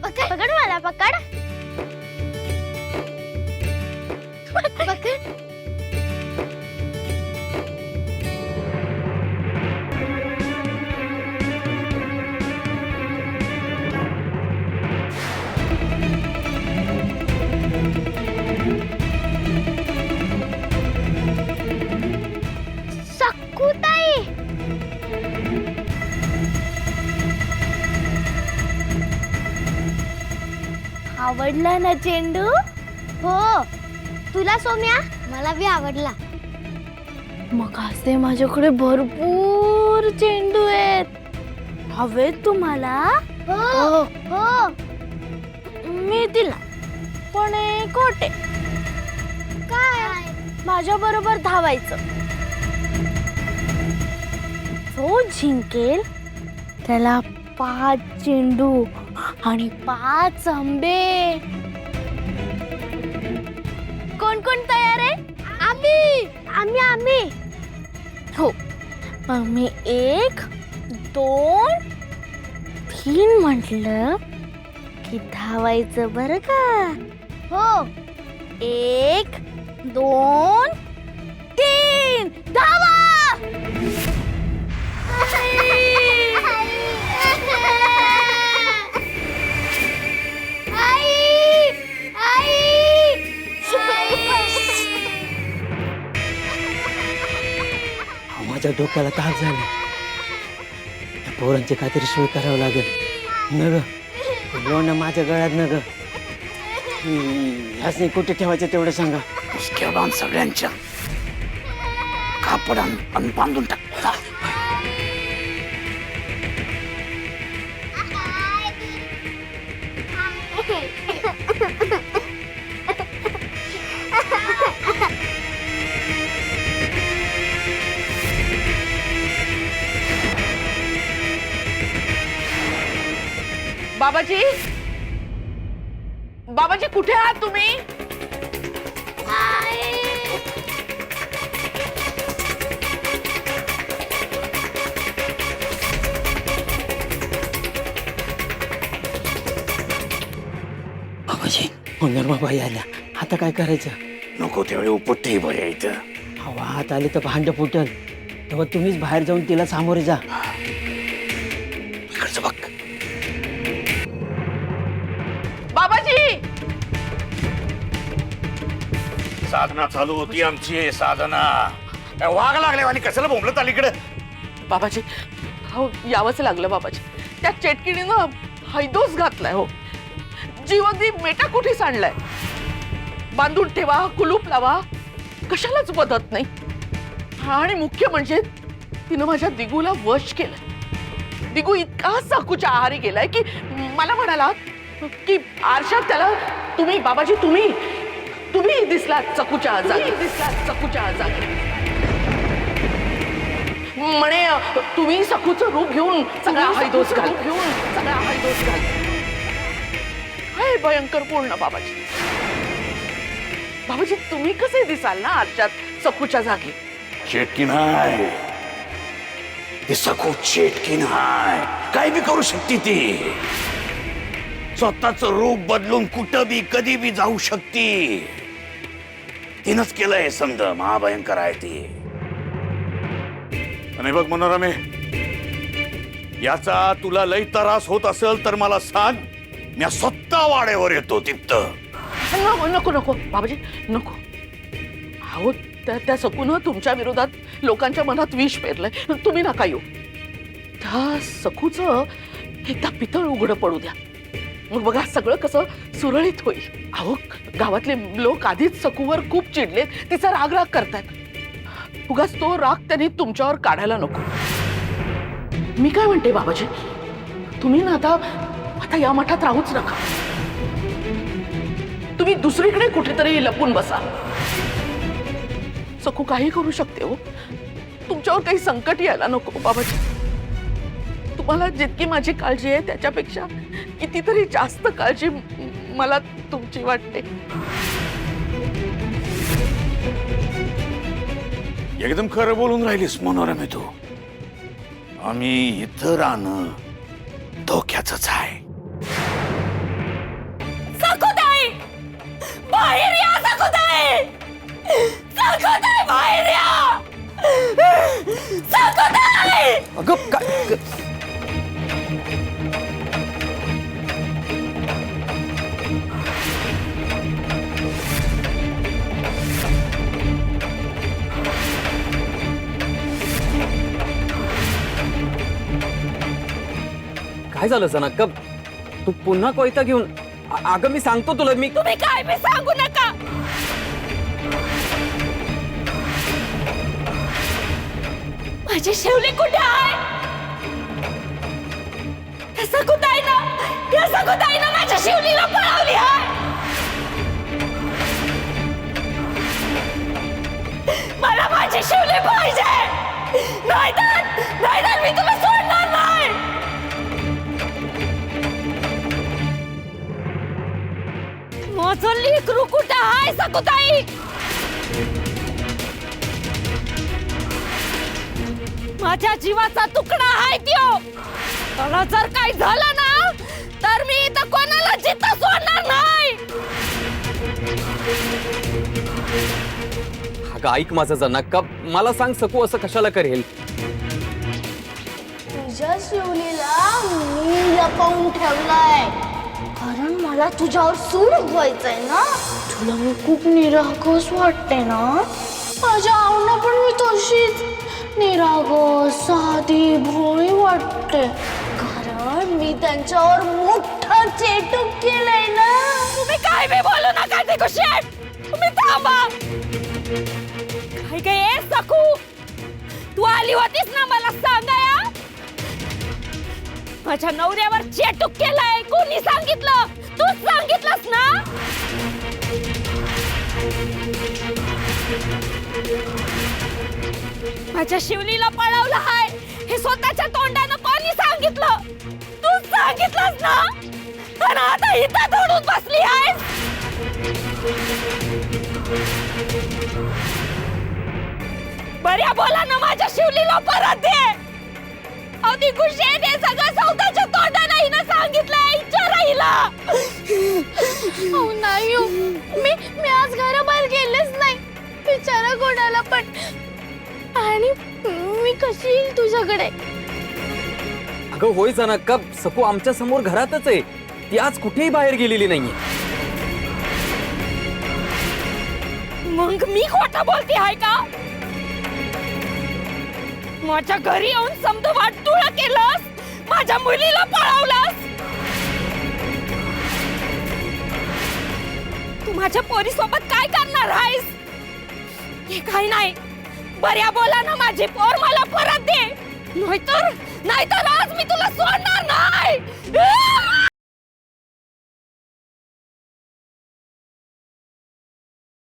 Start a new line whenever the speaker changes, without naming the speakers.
पकड पकड मला पकड पकड. सकुताई आवडला ना चेंडू? हो. तुला सोम्या? मला बी आवडला. मग असे माझ्याकडे भरपूर चेंडू आहेत. हवेत तुम्हाला? हो हो. मिळतील ना, पण कोटे काय माझ्या बरोबर धावायचं. जो जिंकेल त्याला 5 चेंडू आणि 5 आंबे. कोण कोण तयार आहे? आम्ही आम्ही आम्ही हो. मग मी 1 2 3 म्हटलं की धावायचं बरं का? हो. 1 2 3 धावा.
माझ्या डोक्याला ताप झाला. त्या पोरांची काहीतरी सोय करावं लागेल. न ग लोणं माझ्या गळ्यात न ग. ह्याच कुठे ठेवायचं तेवढं सांगा.
उसके बाद सगळ्यांच्या कापड आणि बांधून टाक.
बाबाजी, बाबाजी कुठे आहात तुम्ही?
बाबाजी बाबा यायला. आता काय करायचं?
नको त्यावेळी उपटते बरे इथं.
हवा हात आले तर भांड फुटल. तेव्हा तुम्हीच बाहेर जाऊन तिला सामोरे जा.
इकडचं बघ.
बाबाजी,
साधना चालू होती आमची. साधना वाघ लागले आणि कशाला बोंबलत अलीकडे?
बाबाजी, हो यावंच लागलं बाबाजी. त्या चेटकिणीनं हैदोस घातलाय. हो जीव अगदी मेटा कुठे सांडलाय. बांधून ठेवा, कुलूप लावा, कशालाच बदत नाही. आणि मुख्य म्हणजे तिनं माझ्या दिगूला वश केलं. दिगू इतका चाकूच्या आहारी गेलाय की मला म्हणाला की आरशात त्याला तुम्ही बाबाजी तुम्ही दिसलात चकूच्या जागी. चकूच्या जागी म्हणे तुम्ही सकूचं रूप घेऊन सगळा हैदोस घाल. हे भयंकर पूर्ण बाबाजी. बाबाजी तुम्ही कसे दिसाल ना आरशात सकूच्या जागी?
चेटकी नाही ती. सखू चेटकी नाही. काय बी करू शकते ती. स्वतःच रूप बदलून कुठं बी कधी बी जाऊ शकते. तिनंच केलंय. समज महाभयंकर आहे ती. आणि बघ मनोरमे, याचा तुला लई त्रास होत असेल तर मला सांग. मी स्वतः वाड्यावर येतो तिथं.
नको नको नको बाबाजी नको. अहो त्या सकून तुमच्या विरोधात लोकांच्या मनात विष पेरलंय. तुम्ही नका येऊ. त्या सकूचं एकदा पितळ उघडं पडू द्या. मग बघा सगळं कसं सुरळीत होईल. अहो गावातले लोक आधीच सकूवर खूप चिडलेत. तिचा राग करतात. उगाच तो राग त्यांनी तुमच्यावर काढायला नको. मी काय म्हणते बाबाजी, तुम्ही ना आता या मठात राहूच नका. तुम्ही दुसरीकडे कुठेतरी लपून बसा. सकू काही करू शकते हो. तुमच्यावर काही संकट यायला नको बाबाजी. तुम्हाला जितकी माझी काळजी आहे त्याच्यापेक्षा कितीतरी जास्त काळजी मला तुमची वाटते.
एकदम खरं बोलून राहिलीस मनोरमे तू. आम्ही इथं राहणं धोक्याचंच आहे.
अगं काय काय झालं सनक? तू पुन्हा कोयता घेऊन अगं मी सांगतो तुला मी
तुम्ही काय बी सांगू नका. माझी शिवली कुठे आहे? सकुताईनं माझ्या शिवलीला पळवली आहे. मला माझी शिवली पाहिजे, नाहीतर मी तुला सोडणार नाही. माझं लेकरू कुठे आहे सकुताई? माझ्या जीवाचा तुकडा आहे त्यो. मला जर काही झालं ना तर मी इथं कोणाला जिथं सोडणार नाही.
अगं ऐक माझं जनक, मला सांग सकू असं कशाला करेल?
तुझ्या शिवलीला मी लपवून ठेवलाय कारण मला तुझ्यावर सूड व्हायचंय ना. तुला मी खूप निरागस वाटते ना. माझ्या आवडा पण मी तशीच निरागस साधी भोळी वाटते कारण मी त्यांच्यावर मोठा चेटूक केलंय ना. तुम्ही काय बी बोलू नका ते शेट. तुम्ही थांबा. काय गे सकू, तू आली होतीस ना मला सांगाया? माझ्या नवऱ्यावर चेटूक केलाय. कोणी सांगितलं? तूच सांगितलंस ना. माझ्या शिवलीला पळवलं आहे हे स्वतःच्या तोंडानं कोणी सांगितलं? तूच सांगितलंस ना. आणि आता इथं दडून बसली आहेस. बऱ्या बोला ना माझ्या शिवलीला परत दे. अगदी खुशी आहे ते सगळं स्वतःच्या तोंडानं हिनं सांगितलंय. विचारा हिला. नाही मी आज घराबाहेर गेलेच नाही. विचारा कोणाला पण. आणि मी कशी येईल तुझ्याकडे?
अगं होय जनक, सकू आमच्या समोर घरातच आहे. ती आज कुठेही बाहेर गेलेली नाहीये.
मग मी खोटं बोलते आहे का? माझ्या घरी येऊन समजा वाटतुळ केलंस. माझ्या मुलीला पळवलंस. तू माझ्या पोरीसोबत काय करणार आहेस? हे काही नाही. बऱ्या बोला ना माझी पोर मला परत दे. नाहीतर आज मी तुला सोडणार नाही.